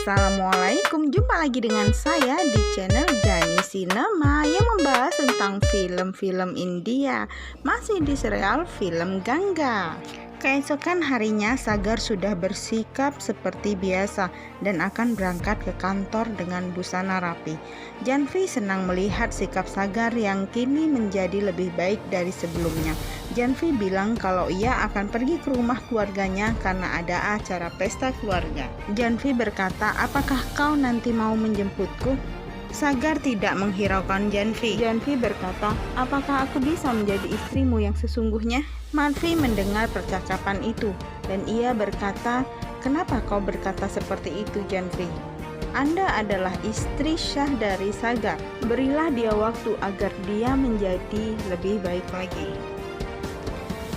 Assalamualaikum, jumpa lagi dengan saya di channel Gani Cinema yang membahas tentang film-film India, masih di serial film Gangga. Keesokan harinya Sagar sudah bersikap seperti biasa dan akan berangkat ke kantor dengan busana rapi. Janvi senang melihat sikap Sagar yang kini menjadi lebih baik dari sebelumnya. Janvi bilang kalau ia akan pergi ke rumah keluarganya karena ada acara pesta keluarga. Janvi berkata, "Apakah kau nanti mau menjemputku?" Sagar tidak menghiraukan Janvi. Janvi berkata, "Apakah aku bisa menjadi istrimu yang sesungguhnya?" Madvi mendengar percakapan itu dan ia berkata, "Kenapa kau berkata seperti itu, Janvi? Anda adalah istri syah dari Sagar. Berilah dia waktu agar dia menjadi lebih baik lagi."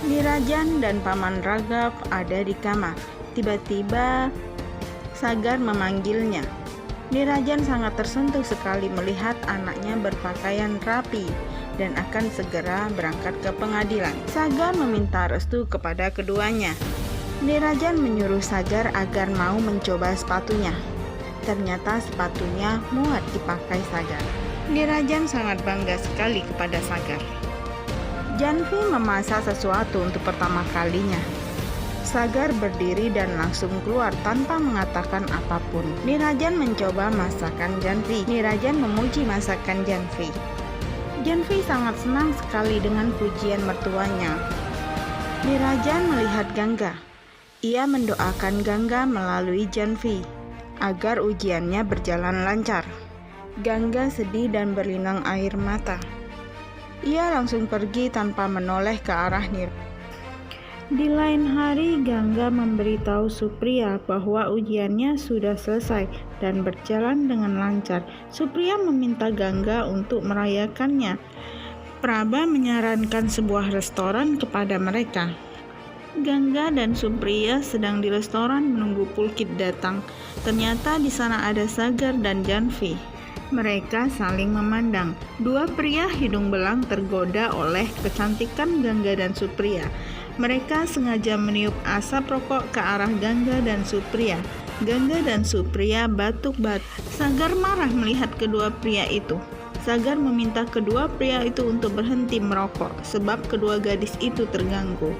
Nirajan dan Paman Raghav ada di kamar. Tiba-tiba Sagar memanggilnya. Nirajan sangat tersentuh sekali melihat anaknya berpakaian rapi dan akan segera berangkat ke pengadilan. Sagar meminta restu kepada keduanya. Nirajan menyuruh Sagar agar mau mencoba sepatunya. Ternyata sepatunya muat dipakai Sagar. Nirajan sangat bangga sekali kepada Sagar. Janvi memasak sesuatu untuk pertama kalinya. Sagar berdiri dan langsung keluar tanpa mengatakan apapun. Nirajan mencoba masakan Janvi. Nirajan memuji masakan Janvi. Janvi sangat senang sekali dengan pujian mertuanya. Nirajan melihat Gangga. Ia mendoakan Gangga melalui Janvi agar ujiannya berjalan lancar. Gangga sedih dan berlinang air mata. Ia langsung pergi tanpa menoleh ke arah Nirajan. Di lain hari, Gangga memberitahu Supriya bahwa ujiannya sudah selesai dan berjalan dengan lancar. Supriya meminta Gangga untuk merayakannya. Prabha menyarankan sebuah restoran kepada mereka. Gangga dan Supriya sedang di restoran menunggu Pulkit datang. Ternyata di sana ada Sagar dan Janvi. Mereka saling memandang. Dua pria hidung belang tergoda oleh kecantikan Gangga dan Supriya. Mereka sengaja meniup asap rokok ke arah Gangga dan Supriya. Gangga dan Supriya batuk-batuk. Sagar marah melihat kedua pria itu. Sagar meminta kedua pria itu untuk berhenti merokok sebab kedua gadis itu terganggu.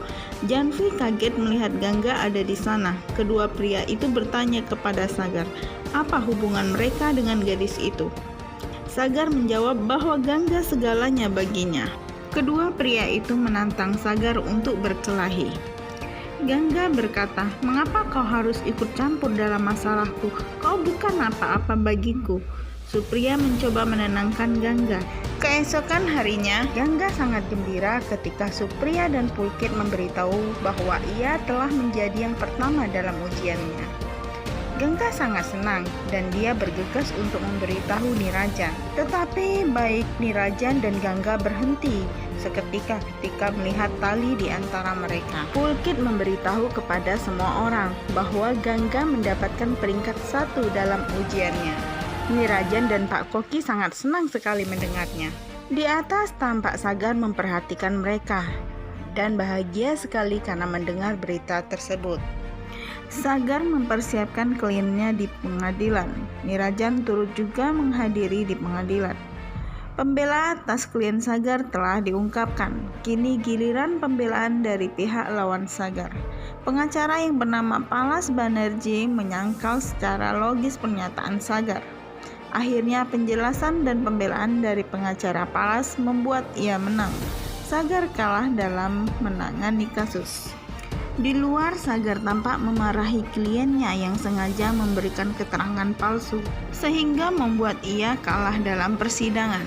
Janvi kaget melihat Gangga ada di sana. Kedua pria itu bertanya kepada Sagar, apa hubungan mereka dengan gadis itu? Sagar menjawab bahwa Gangga segalanya baginya. Kedua pria itu menantang Sagar untuk berkelahi. Gangga berkata, "Mengapa kau harus ikut campur dalam masalahku? Kau bukan apa-apa bagiku." Supriya mencoba menenangkan Gangga. Keesokan harinya, Gangga sangat gembira ketika Supriya dan Pulkit memberitahu bahwa ia telah menjadi yang pertama dalam ujiannya. Gangga sangat senang dan dia bergegas untuk memberitahu Nirajan. Tetapi baik Nirajan dan Gangga berhenti seketika ketika melihat tali di antara mereka. Pulkit memberitahu kepada semua orang bahwa Gangga mendapatkan peringkat 1 dalam ujiannya. Nirajan dan Pak Koki sangat senang sekali mendengarnya. Di atas tampak Sagar memperhatikan mereka dan bahagia sekali karena mendengar berita tersebut. Sagar mempersiapkan kliennya di pengadilan. Nirajan turut juga menghadiri di pengadilan. Pembelaan atas klien Sagar telah diungkapkan. Kini giliran pembelaan dari pihak lawan Sagar. Pengacara yang bernama Palas Banerjee menyangkal secara logis pernyataan Sagar. Akhirnya penjelasan dan pembelaan dari pengacara Palas membuat ia menang. Sagar kalah dalam menangani kasus. Di luar, Sagar tampak memarahi kliennya yang sengaja memberikan keterangan palsu, sehingga membuat ia kalah dalam persidangan.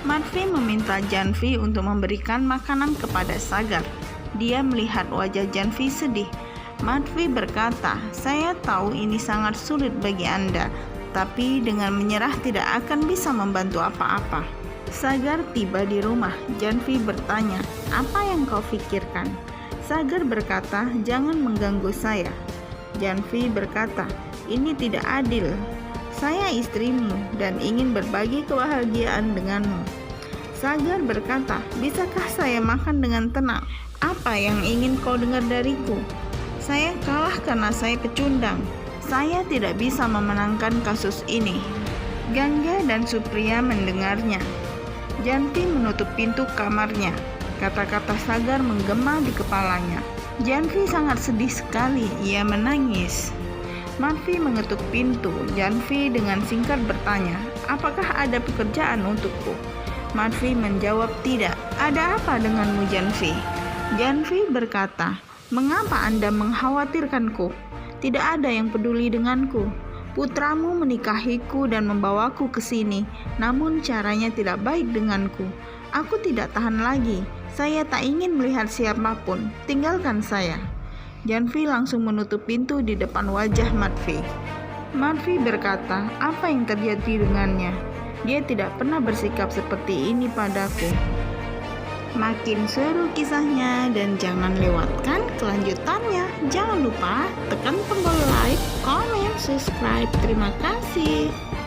Madvi meminta Janvi untuk memberikan makanan kepada Sagar. Dia melihat wajah Janvi sedih. Madvi berkata, "Saya tahu ini sangat sulit bagi Anda, tapi dengan menyerah tidak akan bisa membantu apa-apa." Sagar tiba di rumah. Janvi bertanya, "Apa yang kau pikirkan?" Sagar berkata, "Jangan mengganggu saya." Janvi berkata, "Ini tidak adil. Saya istrimu dan ingin berbagi kebahagiaan denganmu." Sagar berkata, "Bisakah saya makan dengan tenang? Apa yang ingin kau dengar dariku? Saya kalah karena saya pecundang. Saya tidak bisa memenangkan kasus ini. Gangga dan Supriya mendengarnya. Janvi menutup pintu kamarnya. Kata-kata Sagar menggema di kepalanya. Janvi sangat sedih sekali. Ia menangis. Madvi mengetuk pintu. Janvi dengan singkat bertanya, "Apakah ada pekerjaan untukku?" Madvi menjawab, "Tidak." "Ada apa denganmu, Janvi?" Janvi berkata, "Mengapa Anda mengkhawatirkanku? Tidak ada yang peduli denganku. Putramu menikahiku dan membawaku ke sini, namun caranya tidak baik denganku. Aku tidak tahan lagi. Saya tak ingin melihat siapapun. Tinggalkan saya." Janvi langsung menutup pintu di depan wajah Madvi. Madvi berkata, "Apa yang terjadi dengannya? Dia tidak pernah bersikap seperti ini padaku." Makin seru kisahnya dan jangan lewatkan kelanjutannya. Jangan lupa tekan tombol like, comment, subscribe. Terima kasih.